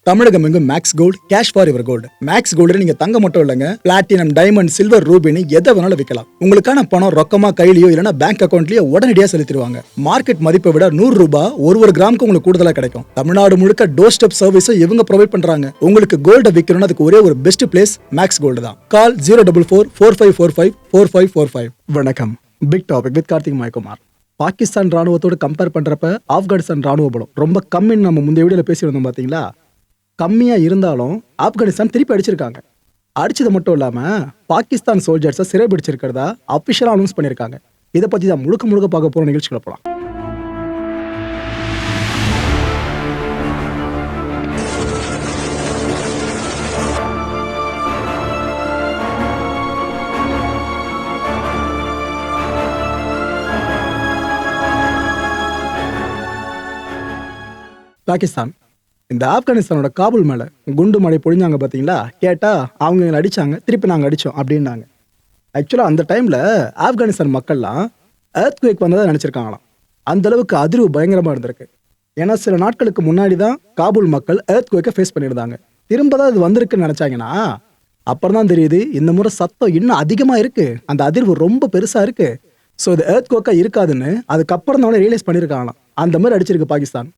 தமிழகம் எங்கும் Max Gold cash for your gold. Max Gold நீங்க தங்க மட்டும் இல்லைங்க, பிளாட்டினம், டைமண்ட், சில்வர், ரூபினி எதை வேணாலும் விற்கலாம். உங்களுக்கான பணம் ரொக்கமா கையிலயோ இல்லைன்னா பேங்க் அக்கௌண்ட்லயோ உடனடியாக செலுத்திடுவாங்க. மார்க்கெட் மதிப்பை விட 100 ரூபாய் ஒரு கிராமுக்கு உங்களுக்கு கூடுதலா கிடைக்கும். தமிழ்நாடு முழுக்க டோர் ஸ்டெப் சர்வீஸும் இவங்க ப்ரொவைட் பண்றாங்க. உங்களுக்கு கோல்ட விற்கணும்னு அதுக்கு ஒரே ஒரு பெஸ்ட் பிளேஸ் மேக்ஸ் கோல்டு தான். கால் 04445454545. வணக்கம். Big topic with Karthik Mayakumar. Pakistan ராணுவத்தோடு கம்பேர் பண்றப்ப ஆப்கானிஸ்தான் ராணுவ பலம் ரொம்ப கம்மின்னு நம்ம முந்தைய வீடியோல பேசியிருந்தோம் பாத்தீங்களா. கம்மியா இருந்தாலும் ஆப்கானிஸ்தான் திருப்பி அடிச்சிருக்காங்க. அடிச்சது மட்டும் இல்லாம பாகிஸ்தான் சோல்ஜர்ஸை சிறைபிடிச்சிருக்கிறதா அபிஷியலா அனௌன்ஸ் பண்ணிருக்காங்க. இதை பத்தி தான் முழுக்க பார்க்க போற நிகழ்ச்சிகளை போலாம். பாகிஸ்தான் இந்த ஆப்கானிஸ்தானோட காபூல் மேல குண்டு மழை பொழிஞ்சாங்க பாத்தீங்களா. கேட்டா அவங்க எங்களை அடிச்சாங்க, திருப்பி நாங்க அடிச்சோம் அப்படின்னாங்க. ஆக்சுவலா அந்த டைம்ல ஆப்கானிஸ்தான் மக்கள்லாம் எர்த்குவேக் வந்ததை நினைச்சிருக்காங்களாம். அந்த அளவுக்கு அதிர்வு பயங்கரமா இருந்திருக்கு. ஏன்னா சில நாட்களுக்கு முன்னாடி தான் காபூல் மக்கள் எர்த்குவேக்கை ஃபேஸ் பண்ணியிருந்தாங்க. திரும்ப தான் இது வந்திருக்குன்னு நினைச்சாங்கன்னா அப்புறம் தான் தெரியுது இந்த முறை சத்தம் இன்னும் அதிகமா இருக்கு, அந்த அதிர்வு ரொம்ப பெருசா இருக்கு. ஸோ இது எர்த்குவேக்கா இருக்காதுன்னு அதுக்கப்புறம் தான் ரியலைஸ் பண்ணியிருக்காங்களாம். அந்த மாதிரி அடிச்சிருக்கு பாகிஸ்தான்.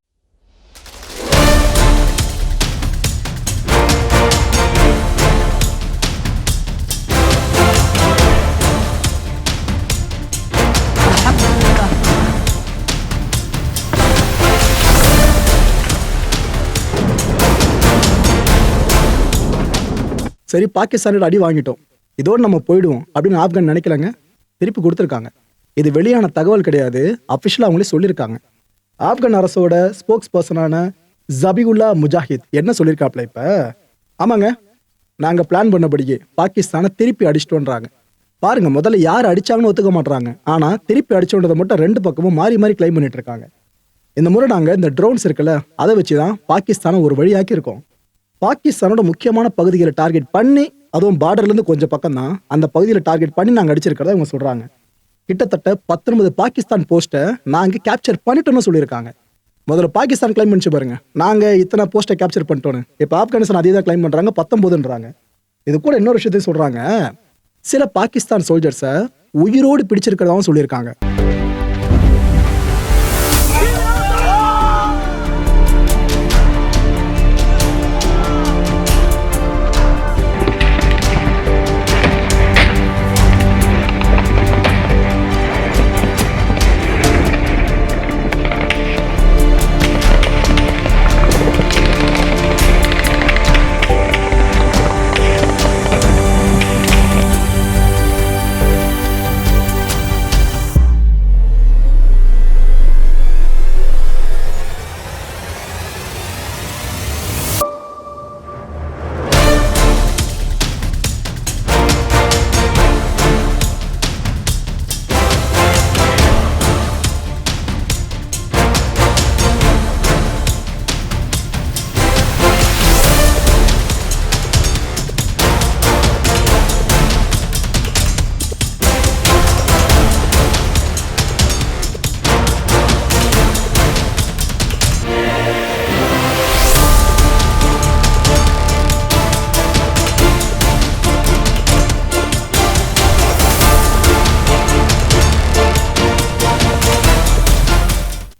சரி, பாகிஸ்தானோட அடி வாங்கிட்டோம், இதோடு நம்ம போயிடுவோம் அப்படின்னு ஆப்கான் நினைக்கலங்க. திருப்பி கொடுத்துருக்காங்க. இது வெளியான தகவல் கிடையாது, அஃபிஷியலாக அவங்களே சொல்லியிருக்காங்க. ஆப்கான் அரசோட ஸ்போக்ஸ் பர்சனான ஜபிகுல்லா முஜாஹித் என்ன சொல்லியிருக்காப்ல இப்போ, ஆமாங்க நாங்கள் பிளான் பண்ணபடியே பாகிஸ்தானை திருப்பி அடிச்சிட்டோன்றாங்க. பாருங்க, முதல்ல யார் அடிச்சாங்கன்னு ஒத்துக்க மாட்டாங்க, ஆனால் திருப்பி அடிச்சோன்றதை மட்டும் ரெண்டு பக்கமும் மாறி மாறி கிளைம் பண்ணிட்டு இருக்காங்க. இந்த முறை நாங்கள் இந்த ட்ரோன்ஸ் இருக்குல்ல, அதை வச்சு தான் பாகிஸ்தானை ஒரு வழியாக்கி இருக்கோம். பாகிஸ்தானோட முக்கியமான பகுதிகளை டார்கெட் பண்ணி, அதுவும் பார்டர்லேருந்து கொஞ்சம் பக்கம் தான், அந்த பகுதியில் டார்கெட் பண்ணி நாங்கள் அடிச்சிருக்கிறதா இவங்க சொல்கிறாங்க. கிட்டத்தட்ட 19 பாகிஸ்தான் போஸ்ட்டை நாங்கள் கேப்சர் பண்ணிட்டோம்னு சொல்லியிருக்காங்க. முதல்ல பாகிஸ்தான் கிளைம் பண்ணிச்சு பாருங்க, நாங்கள் இத்தனை போஸ்ட்டை கேப்சர் பண்ணிட்டோன்னு. இப்போ ஆப்கானிஸ்தான் அதே தான் கிளைம் பண்ணுறாங்க, 19ன்றாங்க. இது கூட இன்னொரு விஷயத்தையும் சொல்கிறாங்க, சில பாகிஸ்தான் சோல்ஜர்ஸை உயிரோடு பிடிச்சிருக்கிறதாவும் சொல்லியிருக்காங்க.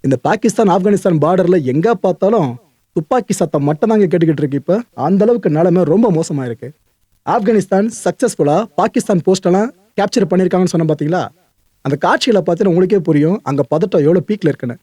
இந்த பாகிஸ்தான் ஆப்கானிஸ்தான் பார்டர்ல எங்க பார்த்தாலும் துப்பாக்கி சத்தம் மட்டும் தாங்க கேட்டுக்கிட்டு இருக்கு. இப்ப அந்த அளவுக்கு நிலைமை ரொம்ப மோசமா இருக்கு. ஆப்கானிஸ்தான் சக்சஸ்ஃபுல்லா பாகிஸ்தான் போஸ்ட் எல்லாம் கேப்சர் பண்ணிருக்காங்கன்னு சொன்ன பாத்தீங்களா. அந்த காட்சிகளை பார்த்து உங்களுக்கே புரியும் அங்க பதட்டம் எவ்வளவு பீக்ல இருக்குன்னு.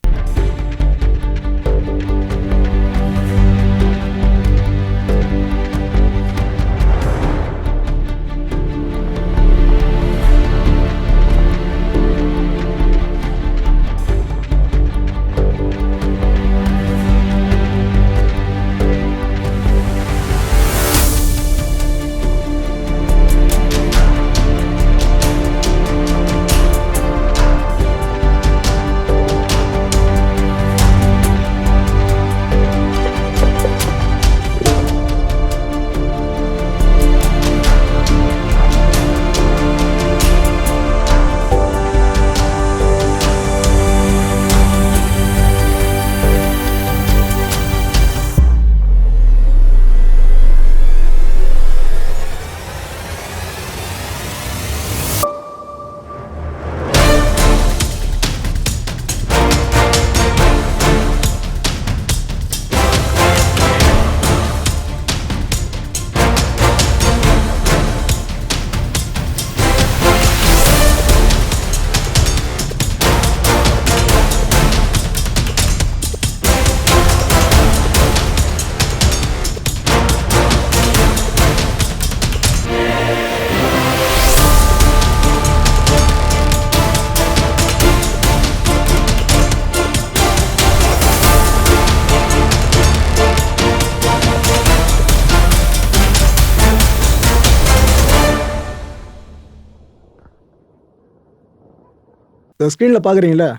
ஸ்க்ரீனில் பார்க்குறீங்களா,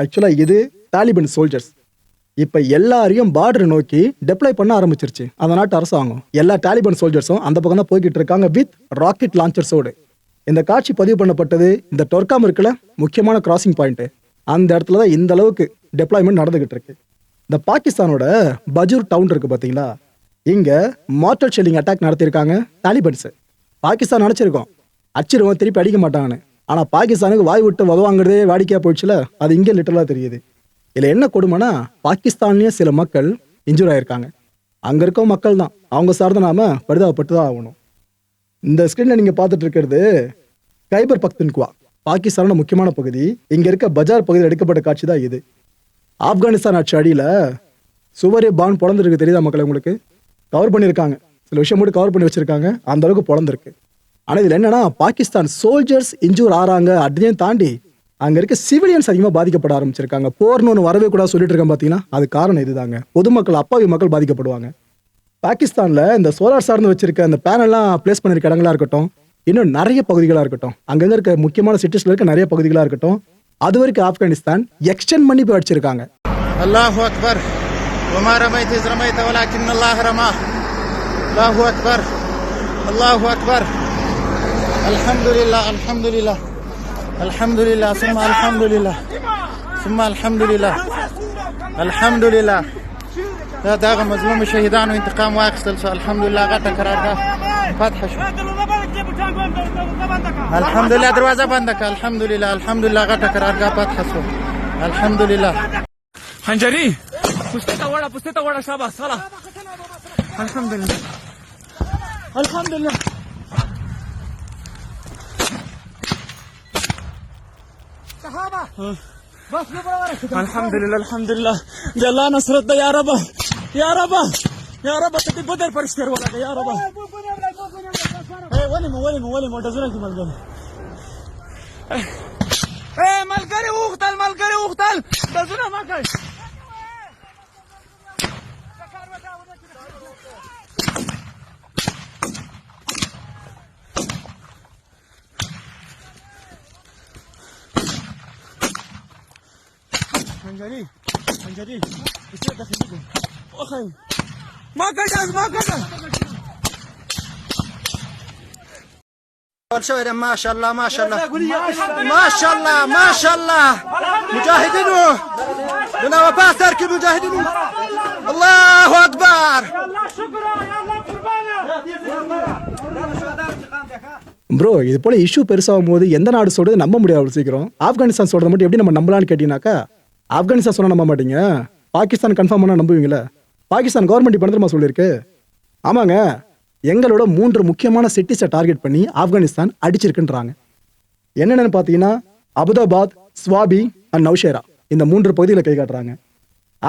ஆக்சுவலாக இது தாலிபன் சோல்ஜர்ஸ். இப்போ எல்லாரையும் பார்டர் நோக்கி டெப்ளை பண்ண ஆரம்பிச்சிருச்சு அந்த நாட்டு அரசாங்கம். எல்லா தாலிபன் சோல்ஜர்ஸும் அந்த பக்கம் தான் போய்கிட்டு இருக்காங்க வித் ராக்கெட் லான்ச்சர்ஸோடு. இந்த காட்சி பதிவு பண்ணப்பட்டது இந்த டொர்காம் இருக்குல்ல, முக்கியமான கிராசிங் பாயிண்ட்டு, அந்த இடத்துல தான் இந்த அளவுக்கு டெப்ளாய்மெண்ட் நடந்துகிட்டு இருக்கு. இந்த பாகிஸ்தானோட பஜூர் டவுன் இருக்கு பார்த்தீங்களா, இங்கே மார்டர் ஷெல்லிங் அட்டாக் நடத்தியிருக்காங்க தாலிபன்ஸு. பாகிஸ்தான் நினச்சிருக்கோம் அச்சிருவோம் திருப்பி அடிக்க மாட்டாங்கன்னு. ஆனால் பாகிஸ்தானுக்கு வாய் விட்டு வதவாங்கிறதே வாடிக்கையாக போயிடுச்சுல, அது இங்கே லிட்டரலாக தெரியுது. இதில் என்ன கொடுமைனா, பாகிஸ்தான்லேயே சில மக்கள் இன்ஜூர் ஆயிருக்காங்க. அங்கே இருக்க மக்கள் தான், அவங்க சார்ந்த நாம பரிதாபப்பட்டு தான் ஆகணும். இந்த ஸ்க்ரீனில் நீங்கள் பார்த்துட்டு இருக்கிறது கைபர் பக்துன்குவா, பாகிஸ்தானோட முக்கியமான பகுதி. இங்கே இருக்க பஜார் பகுதியில் எடுக்கப்பட்ட காட்சி தான் இது. ஆப்கானிஸ்தான் ஆட்சி அடியில் சுவரே பான் பொழந்துருக்கு, தெரியுதா மக்கள் உங்களுக்கு? கவர் பண்ணியிருக்காங்க, சில விஷயம் மட்டும் கவர் பண்ணி வச்சுருக்காங்க, அந்த அளவுக்கு பொழந்திருக்கு. ஆனால் இதில் என்னன்னா, பாகிஸ்தான் சோல்ஜர்ஸ் இன்ஜூர் ஆறாங்க, அதையும் தாண்டி அங்கே இருக்க சிவிலியன்ஸ் அதிகமாக பாதிக்கப்பட ஆரம்பிச்சிருக்காங்க. போர்னு ஒன்று வரவே கூட சொல்லிட்டு இருக்கேன் பார்த்தீங்கன்னா, அது காரணம் இதுதாங்க. பொதுமக்கள், அப்பாவி மக்கள் பாதிக்கப்படுவாங்க. பாகிஸ்தானில் இந்த சோலார் சார்ந்து வச்சிருக்க அந்த பேனல்லாம் பிளேஸ் பண்ணிருக்க இடங்களா இருக்கட்டும், இன்னும் நிறைய பகுதிகளாக இருக்கட்டும், அங்கங்கே இருக்க முக்கியமான சிட்டிஸில் இருக்க நிறைய பகுதிகளாக இருக்கட்டும், அது வரைக்கும் ஆப்கானிஸ்தான் எக்ஸ்டெண்ட் பண்ணி போய் அடிச்சிருக்காங்க. அல்லாஹு அக்பர், வமா ரமைத இஸ் ரமைத வலாக்கின் அல்லாஹ் ரமா. அல்லாஹு அக்பர், அல்லாஹு அக்பர், அல்ஹம்துலில்லாஹ், அல்ஹம்துலில்லாஹ், அல்ஹம்துலில்லாஹ், சும்மா அல்ஹம்துலில்லாஹ், சும்மா அல்ஹம்துலில்லாஹ், அல்ஹம்துலில்லாஹ். داغ مظلوم شهيدان وانتقام واخستل سو الحمدلله غټه قرارګاه فتح شو. الحمدلله دروازه بنده ک. الحمدلله الحمدلله غټه قرارګاه فتح شو. الحمدلله حنجري پسته وړه شابه صلا. الحمدلله الحمدلله صحابه بس الحمدلله الحمدلله دې الله نصرت ده یا رب یا رب یا رب ته بدر پرشتر ولا یا رب. ولې مو دزنه کې ملګری ملګری وختل دزنه ما کوي. حنجري بصير داخلكم اخي ما قدر شوية. ما شاء الله ما شاء الله ما شاء الله ما شاء الله مجاهدين لنا وفاة ترك المجاهدين. الله اكبر. ப்ரோ, இது போல இஷ்யூ பெருசாகும் போது எந்த நாடு சொல்றது நம்ப முடியாது சீக்கிரம். ஆப்கானிஸ்தான் சொல்றத மட்டும் எப்படி நம்ம நம்பலான்னு கேட்டீங்கன்னாக்கா, ஆப்கானிஸ்தான் சொன்னா நம்ப மாட்டீங்க, பாகிஸ்தான் கன்ஃபார்ம் பண்ணா நம்புவீங்களா? பாகிஸ்தான் கவர்மெண்ட் இப்போ என்ன சொல்லியிருக்கு? ஆமாங்க, எங்களோட 3 முக்கியமான சிட்டிஸை டார்கெட் பண்ணி ஆப்கானிஸ்தான் அடிச்சிருக்குன்றாங்க. என்னென்னு பார்த்தீங்கன்னா, அபுதாபாத், ஸ்வாபி அண்ட் நௌஷேரா, இந்த 3 பகுதியில் கை காட்டுறாங்க.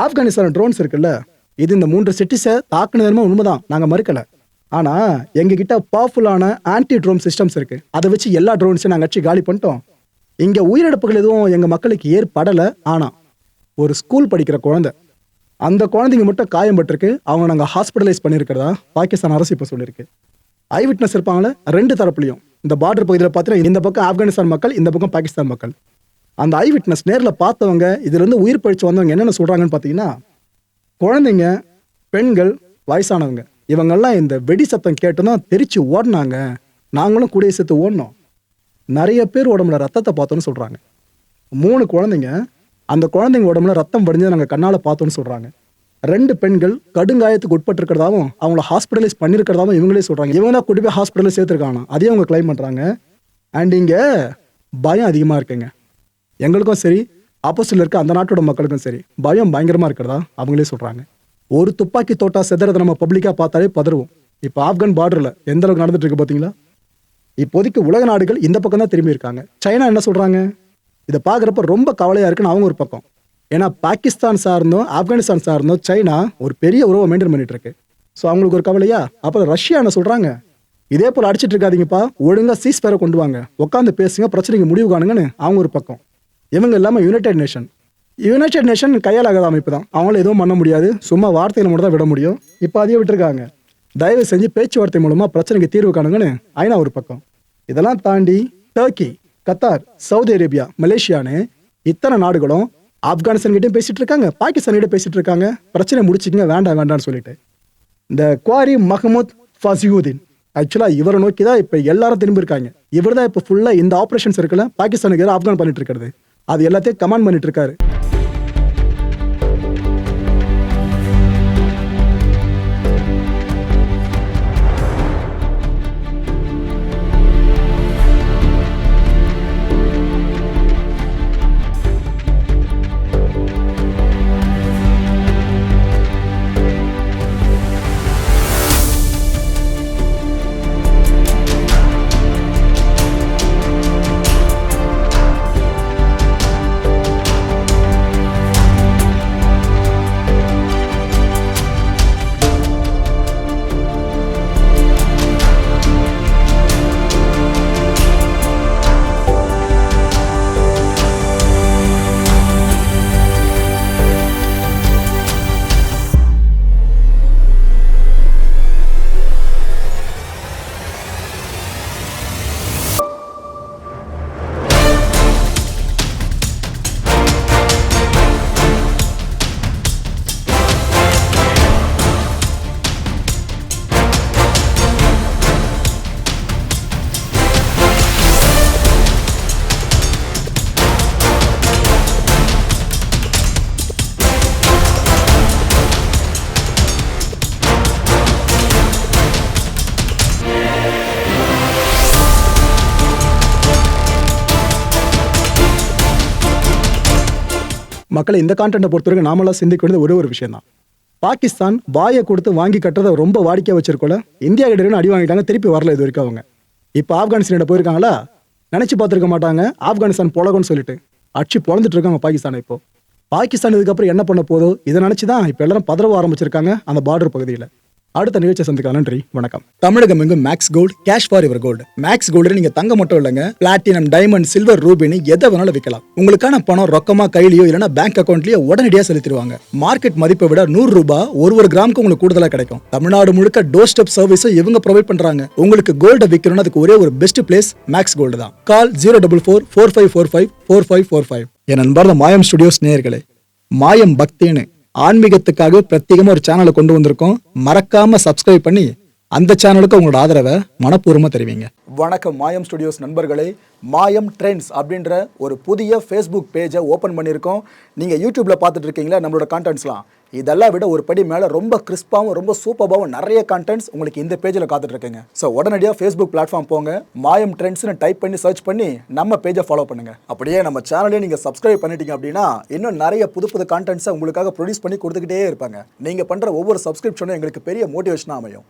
ஆப்கானிஸ்தான் ட்ரோன்ஸ் இருக்குல்ல, இது இந்த 3 சிட்டிஸை தாக்குனதுமே உண்மைதான், நாங்கள் மறுக்கலை. ஆனால் எங்ககிட்ட பவர்ஃபுல்லான ஆன்டி ட்ரோன் சிஸ்டம்ஸ் இருக்குது, அதை வச்சு எல்லா ட்ரோன்ஸையும் நாங்கள் அடிச்சு காலி பண்ணிட்டோம். இங்கே உயிரிழப்புகள் எதுவும் எங்கள் மக்களுக்கு ஏற்படலை. ஆனால் ஒரு ஸ்கூல் படிக்கிற குழந்தை, அந்த குழந்தைங்க மட்டும் காயம் பட்டிருக்கு, அவங்க நாங்கள் ஹாஸ்பிட்டலைஸ் பண்ணியிருக்கிறதா பாகிஸ்தான் அரசு இப்போ சொல்லியிருக்கு. ஐ விட்னஸ் இருப்பாங்களே 2 தரப்புலையும். இந்த பார்டர் பகுதியில் பார்த்தீங்கன்னா, இந்த பக்கம் ஆப்கானிஸ்தான் மக்கள், இந்த பக்கம் பாகிஸ்தான் மக்கள். அந்த ஐ விட்னஸ் நேரில் பார்த்தவங்க, இதுலேருந்து உயிர் பழிச்சு வந்தவங்க என்னென்ன சொல்கிறாங்கன்னு பார்த்தீங்கன்னா, குழந்தைங்க, பெண்கள், வயசானவங்க, இவங்கெல்லாம் இந்த வெடி சத்தம் கேட்டுதான் தெரிச்சு ஓடினாங்க, நாங்களும் கூடிய சேர்த்து ஓடினோம். நிறைய பேர் உடம்புல ரத்தத்தை பார்த்தோன்னு சொல்கிறாங்க. 3 குழந்தைங்க, அந்த குழந்தைங்க உடம்புல ரத்தம் வடிஞ்சதை நாங்கள் கண்ணால் பார்த்தோன்னு சொல்கிறாங்க. 2 பெண்கள் கடுங்காயத்துக்கு உட்பட்டிருக்கிறதாவும் அவங்கள ஹாஸ்பிட்டலைஸ் பண்ணியிருக்கிறதாவும் இவங்களே சொல்கிறாங்க. இவங்க தான் கூட்டி போய் ஹாஸ்பிட்டலில் சேர்த்துருக்காங்க, அதையும் அவங்க கிளைம் பண்ணுறாங்க. அண்ட் இங்கே பயம் அதிகமாக இருக்குங்க. எங்களுக்கும் சரி, ஆப்போசிட்டில் இருக்க அந்த நாட்டோட மக்களுக்கும் சரி, பயம் பயங்கரமாக இருக்கிறதா அவங்களே சொல்கிறாங்க. ஒரு துப்பாக்கி தோட்டா செதறதை நம்ம பப்ளிக்காக பார்த்தாலே பதறுவோம். இப்போ ஆப்கான் பார்டரில் எந்த அளவுக்கு நடந்துட்டு இருக்கு பார்த்தீங்களா? இப்போதைக்கு உலக நாடுகள் இந்த பக்கம் தான் திரும்பி இருக்காங்க. சைனா என்ன சொல்கிறாங்க? இதை பார்க்குறப்ப ரொம்ப கவலையாக இருக்குன்னு அவங்க ஒரு பக்கம். ஏன்னா பாகிஸ்தான் சார்ந்தோம் ஆப்கானிஸ்தான் சார்ந்தோம் சைனா ஒரு பெரிய உறவை மெயின்டைன் பண்ணிட்டு இருக்கு. ஸோ அவங்களுக்கு ஒரு கவலையா? அப்புறம் ரஷ்யா என்ன சொல்கிறாங்க? இதே போல் அடிச்சிட்டு இருக்காதீங்கப்பா, ஒழுங்காக சீஸ் பேரை கொண்டு வாங்க, உட்காந்து பேசுங்க, பிரச்சனைக்கு முடிவு காணுங்கன்னு அவங்க ஒரு பக்கம். இவங்க இல்லாமல் யுனைடெட் நேஷன் கையாலாகாத அமைப்பு தான், அவங்களும் எதுவும் பண்ண முடியாது, சும்மா வார்த்தையில் மட்டும் தான் விட முடியும். இப்போ அதையே விட்டுருக்காங்க. தயவு செஞ்சு பேச்சுவார்த்தை மூலமாக பிரச்சனைக்கு தீர்வு காணுங்கன்னு ஐநா ஒரு பக்கம். இதெல்லாம் தாண்டி டர்க்கி, கத்தார், சவுதி அரேபியா, மலேசியான்னு இத்தனை நாடுகளும் ஆப்கானிஸ்தான் கிட்டயும் பேசிட்டு இருக்காங்க, பாகிஸ்தான் கிட்ட பேசிட்டு இருக்காங்க, பிரச்சனை முடிச்சுக்கங்க வேண்டாம் வேண்டாம்னு சொல்லிட்டு. இந்த குவாரி மஹமூத் ஃபசியுதீன் ஆக்சுவலாக இவரை நோக்கி தான் இப்போ எல்லாரும் திரும்பி இருக்காங்க. இவர் தான் இப்போ ஃபுல்லாக இந்த ஆப்ரேஷன்ஸ் இருக்குல்ல பாகிஸ்தானுக்கு எதிராக ஆப்கான் பண்ணிட்டு இருக்கிறது, அது எல்லாத்தையும் கமாண்ட் பண்ணிட்டு இருக்காரு. மக்களை இந்த கான்டென்ட்டை பொறுத்தவரைக்கும் நாமெல்லாம் சிந்திக்க வேண்டியது ஒரே ஒரு விஷயம் தான். பாகிஸ்தான் வாயை கொடுத்து வாங்கி கட்டுறதை ரொம்ப வாடிக்கையாக வச்சிருக்கோல, இந்தியா கிட்ட அடி வாங்கிட்டாங்க, திருப்பி வரல இது வரைக்கும் அவங்க. இப்போ ஆப்கானிஸ்தான் போயிருக்காங்களா, நினைச்சு பார்த்துருக்க மாட்டாங்க ஆப்கானிஸ்தான் பொழகும்னு சொல்லிட்டு அடிச்சு பொழந்துட்டு இருக்காங்க பாகிஸ்தானை. இப்போ பாகிஸ்தான் இதுக்கப்புறம் என்ன பண்ண போதோ இதை நினைச்சு தான் இப்போ எல்லாரும் பதறவ ஆரம்பிச்சிருக்காங்க அந்த பார்டர் பகுதியில். அடுத்த நிகழ்ச்சியை சந்திக்கலாம். நன்றி, வணக்கம். தமிழகம் எங்கும் Max Gold, cash for your gold. Max Gold நீங்க தங்க மட்டும் இல்லைங்க, பிளாட்டினம், டைமண்ட், சில்வர், ரூபினி எதை வேணாலும் விற்கலாம். உங்களுக்கான பணம் ரொக்கமா கையிலயோ இல்லைன்னா பேங்க் அக்கௌண்ட்லயோ உடனடியாக செலுத்திடுவாங்க. மார்க்கெட் மதிப்பை விட 100 ரூபாய் ஒரு கிராமுக்கு உங்களுக்கு கூடுதலா கிடைக்கும். தமிழ்நாடு முழுக்க டோர் ஸ்டெப் சர்வீஸை இவங்க ப்ரொவைட் பண்றாங்க. உங்களுக்கு கோல்ட விற்கணும்னு அதுக்கு ஒரே ஒரு பெஸ்ட் பிளேஸ் மேக்ஸ் கோல்டு தான். கால் 04445454545. என் அன்பார்ந்த மாயம் ஸ்டுடியோஸ் நேயர்களே, மாயம் பக்தின்னு ஆன்மீகத்துக்காக பிரத்யேகமா ஒரு சேனலை கொண்டு வந்திருக்கோம். மறக்காம சப்ஸ்கிரைப் பண்ணி அந்த சேனலுக்கு உங்களோட ஆதரவை மனப்பூர்வமா தெரிவிங்க. வணக்கம் மாயம் ஸ்டுடியோஸ் நண்பர்களே. மாயம் ட்ரெண்ட்ஸ் அப்படின்ற ஒரு புதிய ஃபேஸ்புக் பேஜை ஓப்பன் பண்ணியிருக்கோம். நீங்கள் யூடியூப்ல பார்த்துட்டு இருக்கீங்களா நம்மளோட கான்டென்ட்ஸ்லாம், இதெல்லாம் விட ஒரு படி மேலே ரொம்ப கிறிஸ்பாவும் ரொம்ப சூப்பராகவும் நிறைய கான்டென்ட்ஸ் உங்களுக்கு இந்த பேஜில் காத்துட்டு இருக்குங்க. ஸோ உடனடியாக ஃபேஸ்புக் பிளாட்ஃபார்ம் போங்க, மாயம் ட்ரெண்ட்ஸ்னு டைப் பண்ணி சர்ச் பண்ணி நம்ம பேஜை ஃபாலோ பண்ணுங்க. அப்படியே நம்ம சேனலையும் நீங்கள் சப்ஸ்கிரைப் பண்ணிட்டீங்க அப்படின்னா இன்னும் நிறைய புது கான்டென்ட்ஸை உங்களுக்காக ப்ரொடியூஸ் பண்ணி கொடுத்துக்கிட்டே இருப்பாங்க. நீங்கள் பண்ணுற ஒவ்வொரு சப்ஸ்கிரிப்ஷனும் எங்களுக்கு பெரிய மோட்டிவேஷனாக அமையும்.